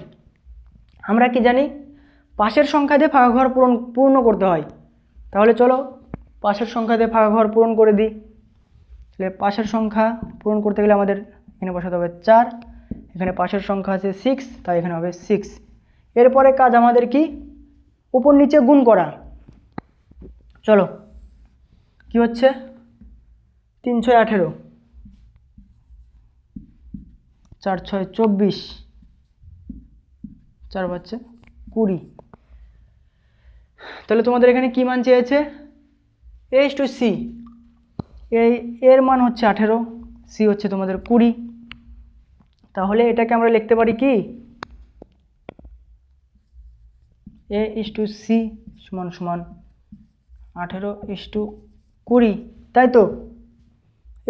আমরা কি জানি পাশের সংখ্যা দিয়ে ফাঁকা ঘর পূর্ণ করতে হয়। তাহলে চলো পাশের সংখ্যা দিয়ে ফাঁকা ঘর পূরণ করে দিই। তাহলে পাশের সংখ্যা পূরণ করতে গেলে আমাদের এখানে বসাতে হবে 4, এখানে পাশের সংখ্যা আছে 6, তাই এখানে হবে 6। এরপরে কাজ আমাদের কি, উপর নিচে গুণ করা। চলো কি হচ্ছে, 3 × 6 = 18, 4 × 6 = 24, 4 × 5 = 20। তাহলে তোমাদের এখানে কি মান চেয়েছে, a:c, এর মান হচ্ছে 18, সি হচ্ছে তোমাদের 20। তাহলে এটাকে আমরা লিখতে পারি কি a:c = 18:20, তাই তো।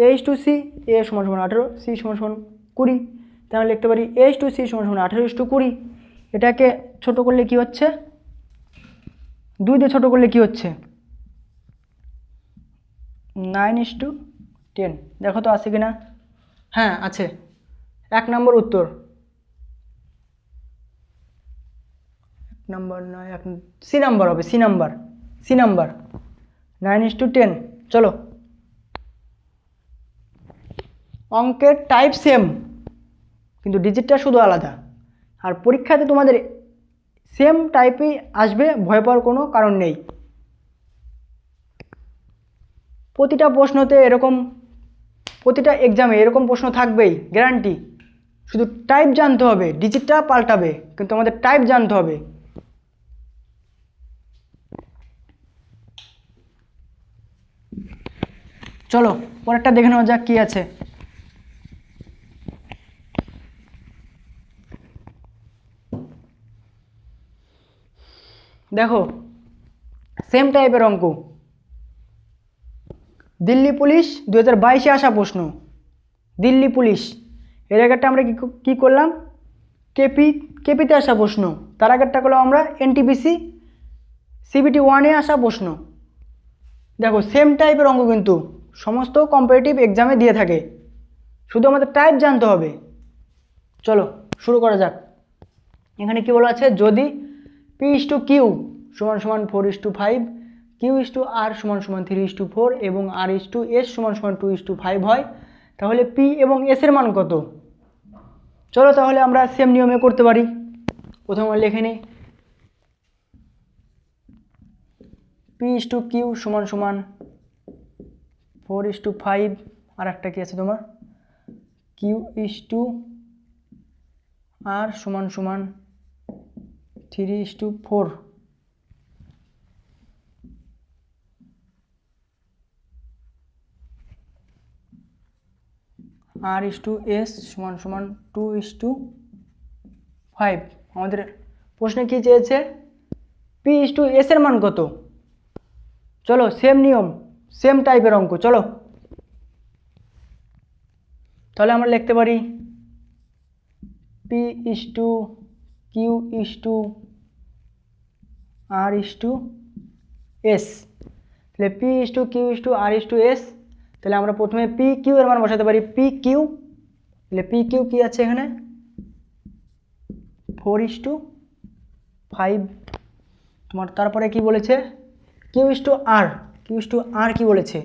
a:c, a = 18, c = 20। তাহলে লিখতে পারি a:c = 18:20। এটাকে ছোট করলে কি হচ্ছে, 2 দিয়ে ছোট করলে কি হচ্ছে 9:10। দেখো তো আছে কিনা, হ্যাঁ আছে, 1 নম্বর উত্তর। 1 নম্বর নয়, সি নাম্বার হবে, সি নাম্বার 9:10। চলো অঙ্কের টাইপ সেম, কিন্তু ডিজিটটা শুধু আলাদা। আর পরীক্ষাতে তোমাদের সেম টাইপেই আসবে, ভয় পাওয়ার কোনো কারণ নেই। প্রতিটা প্রশ্নতে এরকম, প্রতিটা এক্সামে এরকম প্রশ্ন থাকবেই, গ্যারান্টি। শুধু টাইপ জানতে হবে, ডিজিটটা পাল্টাবে, কিন্তু আমাদের টাইপ জানতে হবে। চলো পরেরটা দেখে নেওয়া যাক কি আছে। দেখো সেম টাইপের অঙ্ক, দিল্লি পুলিশ 2022-এ আসা প্রশ্ন। দিল্লি পুলিশ, এর আগেরটা আমরা কি করলাম, কেপিতে আসা প্রশ্ন। তার আগেরটা করলাম আমরা এনটিপিসি CBT 1-এ আসা প্রশ্ন। দেখো সেম টাইপের অঙ্ক কিন্তু সমস্ত কম্পিটিটিভ এক্সামে দিয়ে থাকে, শুধু আমাদের টাইপ জানতে হবে। চলো শুরু করা যাক। এখানে কি বলা আছে, যদি P/Q সমান সমান 4:5, Q/R সমান সমান 3:4 এবং R/S সমান সমান 2:5 হয়, তাহলে P এবং S এর মান কত? চলো তাহলে আমরা সেম নিয়মে করতে পারি। প্রথমে লিখে নিই P/Q সমান সমান 4:5, আর একটা কি আছে তোমার Q/R সমান সমান 3:4, R/S সমান সমান 2:5। আমাদের প্রশ্নে কি চেয়েছে? P/S এর মান কত? চলো সেম নিয়ম, সেম টাইপের অঙ্ক, চলো তাহলে আমরা লিখতে পারি P/Q/R/S। তাহলে P/Q/R/S, তাহলে আমরা প্রথমে PQ এর মান বসাতে পারি। PQ, তাহলে PQ কি আছে এখানে 4:5 তোমার। তারপরে কি বলেছে Q/R, Q/R কি বলেছে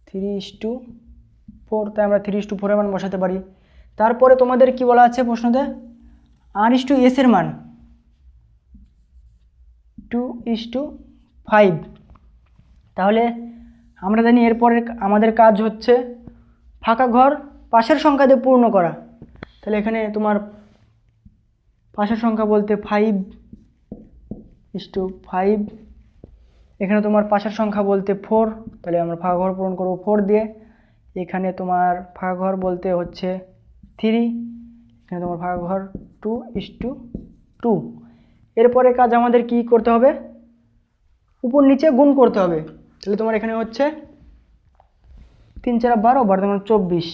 3:4, তাই আমরা 3:4 এর মান বসাতে পারি। তারপরে তোমাদের কি বলা আছে প্রশ্নতে R/S এর মান 2:5। তাহলে আমরা জানি এরপরে আমাদের কাজ হচ্ছে ফাঁকা ঘর পাশের সংখ্যা দিয়ে পূর্ণ করা। তাহলে এখানে তোমার পাশের সংখ্যা বলতে 5:5, এখানে তোমার পাশের সংখ্যা বলতে 4, তাহলে আমরা ফাঁকা ঘর পূরণ করব 4 দিয়ে। এখানে তোমার ফাঁকা ঘর বলতে হচ্ছে 3, এখানে তোমার ফাঁকা ঘর 2:2। এরপরে কাজ আমাদের কি করতে হবে? উপর নিচে গুণ করতে হবে। তাহলে তোমার এখানে হচ্ছে 3 4 12, 12 তোমার 24,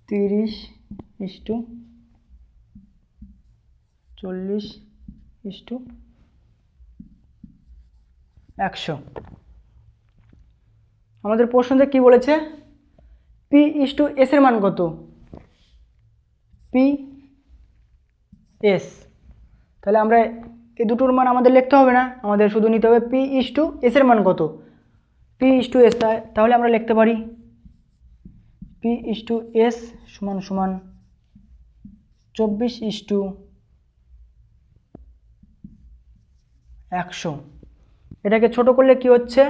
30:40:100। আমাদের প্রশ্নতে কি বলেছে P/S এর মান কত? P/S, তাহলে আমরা এই দুটোর মান আমাদের লিখতে হবে না, আমাদের শুধু নিতে হবে P/S এর মান কত। P/S, তাহলে আমরা লিখতে পারি P/S সমান সমান 24:100। এটাকে ছোট করলে কি হচ্ছে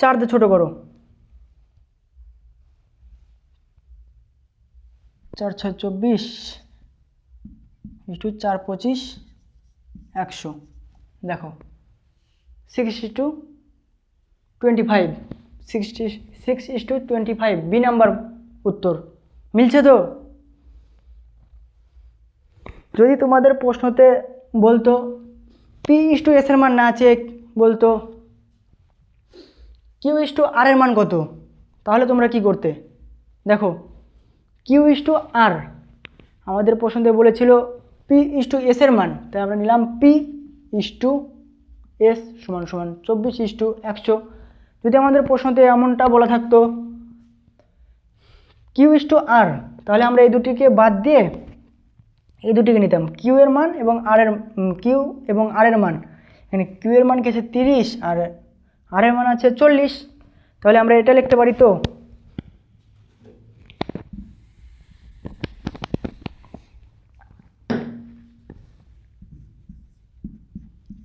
4 দিয়ে ছোট করো, 4 6 24, 4 25 100। দেখো 6:25, 6:25 বি নাম্বার উত্তর। মিলছে তো? যদি তোমাদের প্রশ্নতে বলতো P/S এর মান না আছে, বলতো Q/R এর মান কত, তাহলে তোমরা কি করতে? দেখো Q/R আমাদের প্রশ্নতে বলেছিল P/S এর মান, তাই আমরা নিলাম P/S সমান সমান 24:100। যদি আমাদের প্রশ্নতে এমনটা বলা থাকতো Q/R, তাহলে আমরা এই দুটিকে বাদ দিয়ে এই দুটিকে নিতাম, Q এর মান এবং R এর মান। এখানে Q এর মান কি আছে 30 আর R এর মান আছে 40, তাহলে আমরা এটা লিখতে পারি তো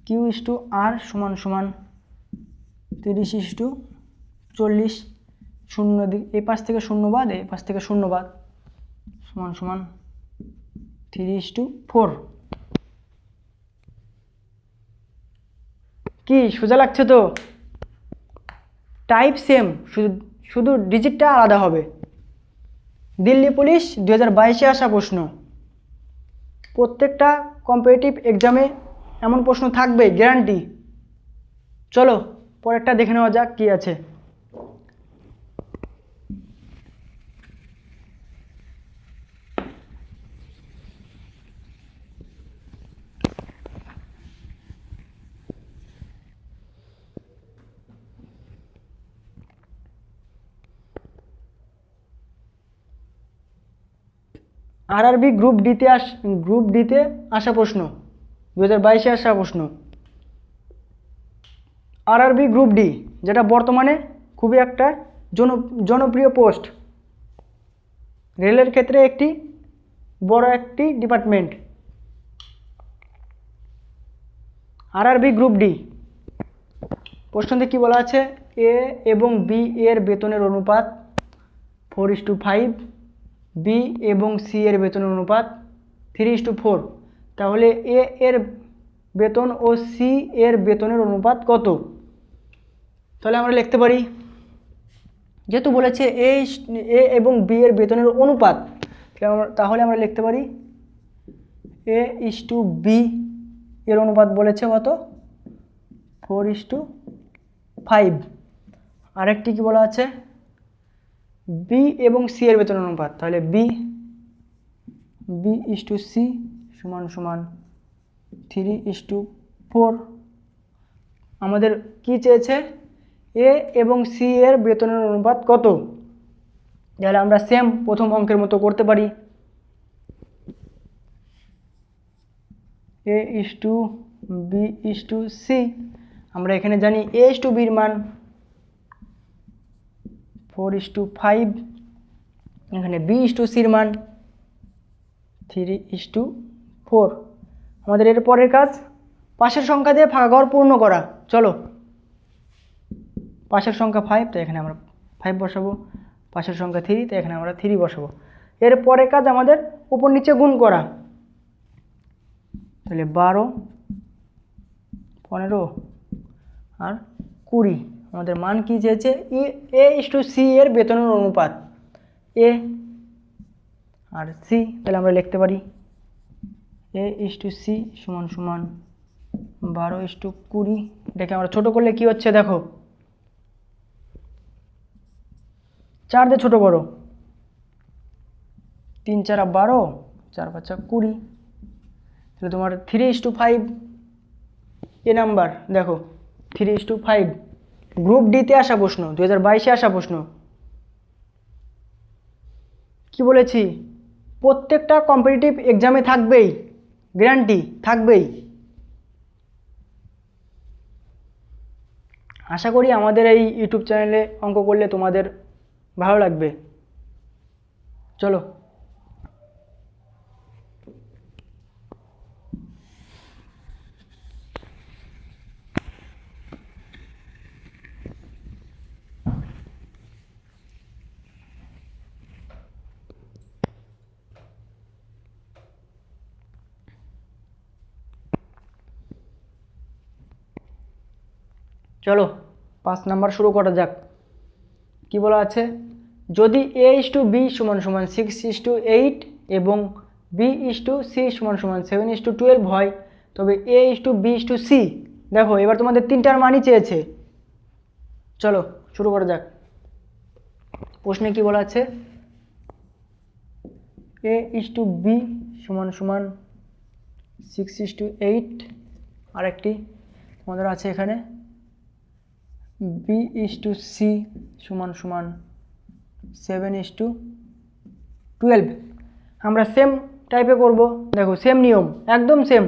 Q/R সমান সমান 30:40, শূন্য দিক এই পাশ থেকে শূন্য বাদ, এই পাশ থেকে শূন্য বাদ, সমান সমান 3:4। কি সোজা লাগছে তো? টাইপ সেম, শুধু ডিজিটটা আলাদা হবে। দিল্লি পুলিশ 2022-এ আসা প্রশ্ন, প্রত্যেকটা কম্পিটিটিভ এক্সামে এমন প্রশ্ন থাকবে গ্যারান্টি। চলো পরেরটা দেখে নেওয়া যাক কি আছে। আরআরবি গ্রুপ ডিতে আসা প্রশ্ন, 2022-এ আসা প্রশ্ন। আরআরবি গ্রুপ ডি, যেটা বর্তমানে খুবই একটা জনপ্রিয় পোস্ট, রেলের ক্ষেত্রে একটি বড় একটি ডিপার্টমেন্ট। আরআরবি গ্রুপ ডি প্রশ্নতে কি বলা আছে, এ এবং বি এর বেতনের অনুপাত 4:5, বি এবং সি এর বেতনের অনুপাত 3:4। তাহলে এ এর বেতন ও সি এর বেতনের অনুপাত কত? তাহলে আমরা লিখতে পারি, যেহেতু বলেছে এ এবং বি এর বেতনের অনুপাত, তাহলে আমরা লিখতে পারি A/B এর অনুপাত বলেছে কত, 4:5। আরেকটি কি বলা আছে, বি এবং সি এর বেতনের অনুপাত, তাহলে B/C = 3:4। আমাদের কি চেয়েছে, এ এবং সি এর বেতনের অনুপাত কত? তাহলে আমরা সেম প্রথম অঙ্কের মতো করতে পারি, A/B/C। আমরা এখানে জানি A/Bর মান 4:5, এখানে B/Cর মান 3:4। আমাদের এর পরের কাজ পাশের সংখ্যা দিয়ে ফাঁকা ঘর পূর্ণ করা। চলো, পাশের সংখ্যা 5, তো এখানে আমরা 5 বসাবো, পাশের সংখ্যা 3, তো এখানে আমরা 3 বসাবো। এর পরের কাজ আমাদের উপর নিচে গুণ করা, তাহলে 12, 15 আর 20। আমাদের মান কি চেয়েছে, A/C এর বেতনের অনুপাত, এ আর সি। তাহলে আমরা লিখতে পারি A/C = 12:20। এটাকে আমরা ছোট করলে কি হচ্ছে দেখো, 4 দিয়ে ছোট করো, 3 4 12, 4 5 20। তাহলে তোমার 3:5 এ নাম্বার দেখো, 3:5 গ্রুপ ডিতে আসা প্রশ্ন, 2022-এ আসা প্রশ্ন। কি বলেছি, প্রত্যেকটা কম্পিটিটিভ এক্সামে থাকবেই, গ্যারান্টি থাকবেই। আশা করি আমাদের এই ইউটিউব চ্যানেলে অঙ্ক করলে তোমাদের ভালো লাগবে। চলো, চলো 5 নাম্বার শুরু করা যাক। কি বলা আছে, যদি A/B = 6:8 এবং B/C = 7:12 হয়, তবে A/B/C। দেখো এবার তোমাদের তিনটার মানই চেয়েছে। চলো শুরু করা যাক। প্রশ্নে কি বলা আছে, A/B = 6:8, আরেকটি তোমাদের আছে এখানে B/C = 7:12। আমরা সেম টাইপে করব, দেখো সেম নিয়ম, একদম সেম।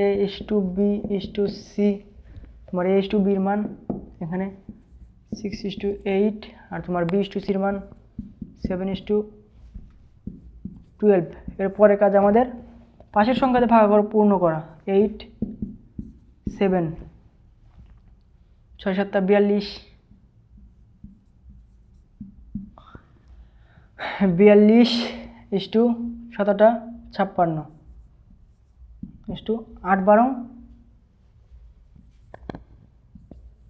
A/B/C, তোমার A/Bর মান এখানে 6:8 আর তোমার B/Cর মান 7:12। এরপরে কাজ আমাদের পাশের সংখ্যাতে ভাগ করে পূর্ণ করা, 8 7, 6 7 42, 42 7 56, 8 12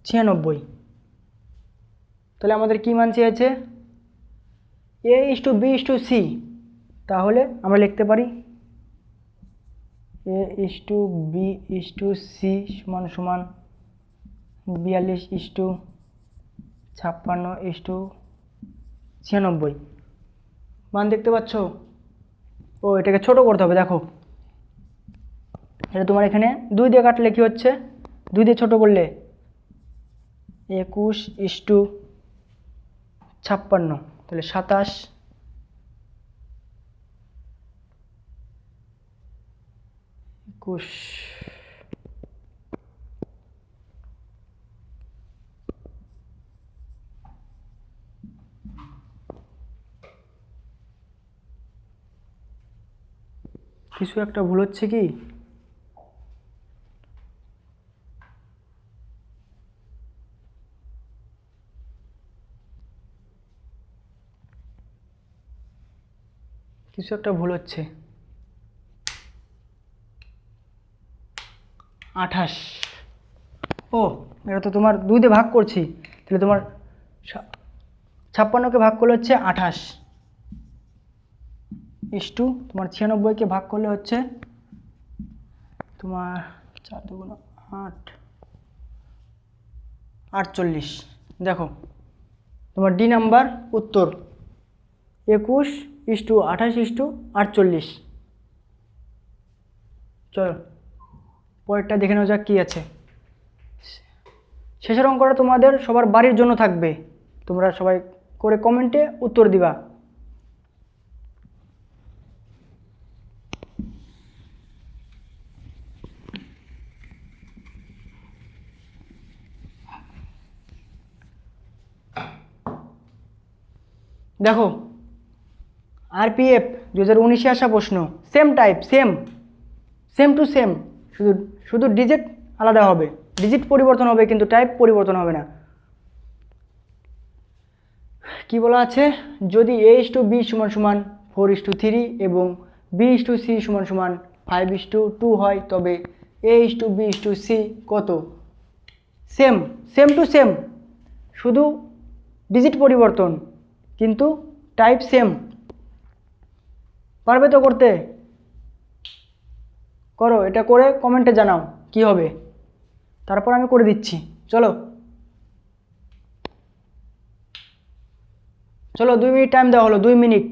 96। তাহলে আমাদের কি মান চেয়েছে, A/B/C। তাহলে আমরা লিখতে পারি A/B/C = 42:56:96। মান দেখতে পাচ্ছ? ও এটাকে ছোট করতে হবে, দেখো এটা তোমার এখানে 2 দিয়ে কাটলে কি হচ্ছে, 2 দিয়ে ছোট করলে 21:56, তাহলে 27 21। কিছু একটা ভুল হচ্ছে কি? কিছু একটা ভুল হচ্ছে। 28। ও, এটা তো তোমার 2 দিয়ে ভাগ করছি, তাহলে তোমার 56কে ভাগ করলে হচ্ছে 28 ইস্টু তোমার 96কে ভাগ করলে হচ্ছে তোমার 4 2 8 48। দেখো তোমার ডি নাম্বার উত্তর 21:28:48। চলো পরেরটা দেখে নেওয়া যাক কী আছে। শেষের অঙ্কটা তোমাদের সবার বাড়ির জন্য থাকবে, তোমরা সবাই করে কমেন্টে উত্তর দিবা। দেখো আরপিএফ 2019-এ আসা প্রশ্ন, same type, same to same, শুধু শুধু ডিজিট আলাদা হবে, ডিজিট পরিবর্তন হবে কিন্তু টাইপ পরিবর্তন হবে না। কি বলা আছে, যদি A:B = 4:3 এবং B:C = 5:2 হয় তবে A:B:C কত? সেম টু সেম, শুধু ডিজিট পরিবর্তন কিন্তু টাইপ সেম। পারবে তো করতে? করো, এটা করে কমেন্টে জানাও কি হবে, তারপর আমি করে দিচ্ছি। চলো 2 মিনিট টাইম দেওয়া হলো, 2 মিনিট।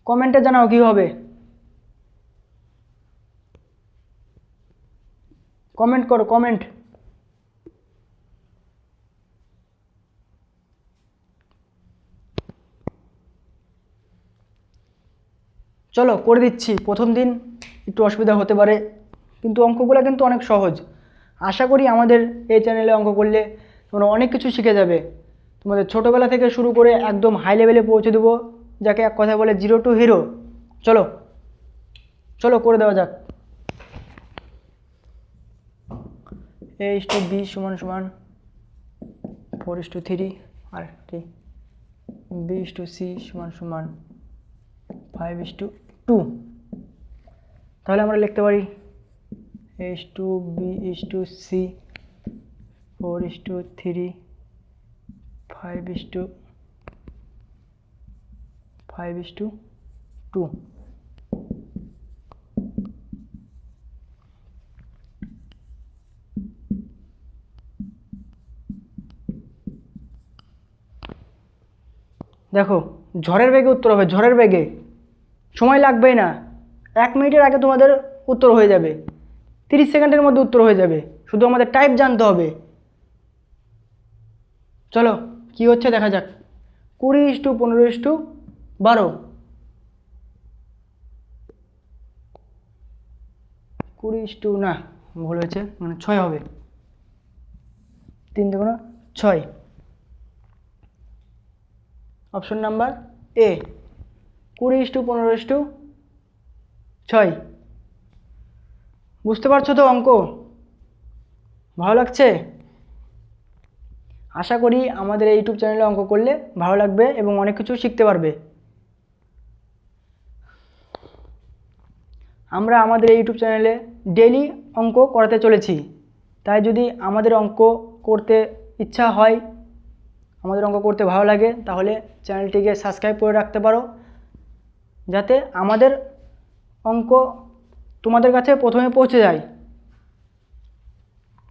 কমেন্টে জানাও কি হবে, কমেন্ট করো, কমেন্ট। চলো করে দিচ্ছি। প্রথম দিন একটু অসুবিধা হতে পারে, কিন্তু অঙ্কগুলো কিন্তু অনেক সহজ। আশা করি আমাদের এই চ্যানেলে অঙ্ক করলে তোমরা অনেক কিছু শিখে যাবে। তোমাদের ছোটোবেলা থেকে শুরু করে একদম হাই লেভেলে পৌঁছে দেবো, যাকে এক কথায় বলে 0 to হিরো। চলো চলো করে দেওয়া যাক। A:B = 4:3 আর B:C = 5:2। তাহলে আমরা লিখতে পারি A:B:C 4:3 5:2। দেখো ঝড়ের বেগে উত্তর হবে, ঝড়ের বেগে, সময় লাগবেই না, 1 মিনিটের আগে তোমাদের উত্তর হয়ে যাবে, 30 সেকেন্ডের মধ্যে উত্তর হয়ে যাবে, শুধু আমাদের টাইপ জানতে হবে। চলো কি হচ্ছে দেখা যাক। 20:15:12। 20 না, ভুল হয়েছে, মানে 6 হবে, 3 2 6। Option number A, 20:15:6। বুঝতে পারছো তো অঙ্ক? ভালো লাগছে? আশা করি আমাদের এই ইউটিউব চ্যানেলে অঙ্ক করলে ভালো লাগবে এবং অনেক কিছু শিখতে পারবে। আমরা আমাদের এই ইউটিউব চ্যানেলে ডেইলি অঙ্ক করাতে চলেছি, তাই যদি আমাদের অঙ্ক করতে ইচ্ছা হয়, আমাদের অঙ্ক করতে ভালো লাগে, তাহলে চ্যানেলটিকে সাবস্ক্রাইব করে রাখতে পারো, যাতে আমাদের অঙ্ক তোমাদের কাছে প্রথমে পৌঁছে যায়।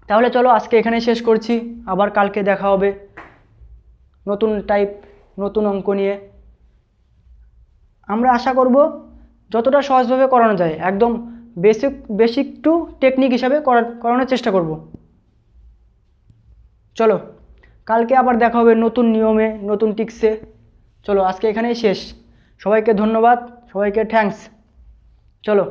তাহলে চলো আজকে এখানে শেষ করছি, আবার কালকে দেখা হবে নতুন টাইপ, নতুন অঙ্ক নিয়ে। আমরা আশা করব যতটা সহজভাবে করানো যায়, একদম বেসিক টু টেকনিক হিসাবে করানোর চেষ্টা করব। চলো, কালকে আবার দেখা হবে নতুন নিয়মে, নতুন টিক্সে। চলো, আজকে এখানেই শেষ। সবাইকে ধন্যবাদ, সবাইকে থ্যাঙ্কস। চলো।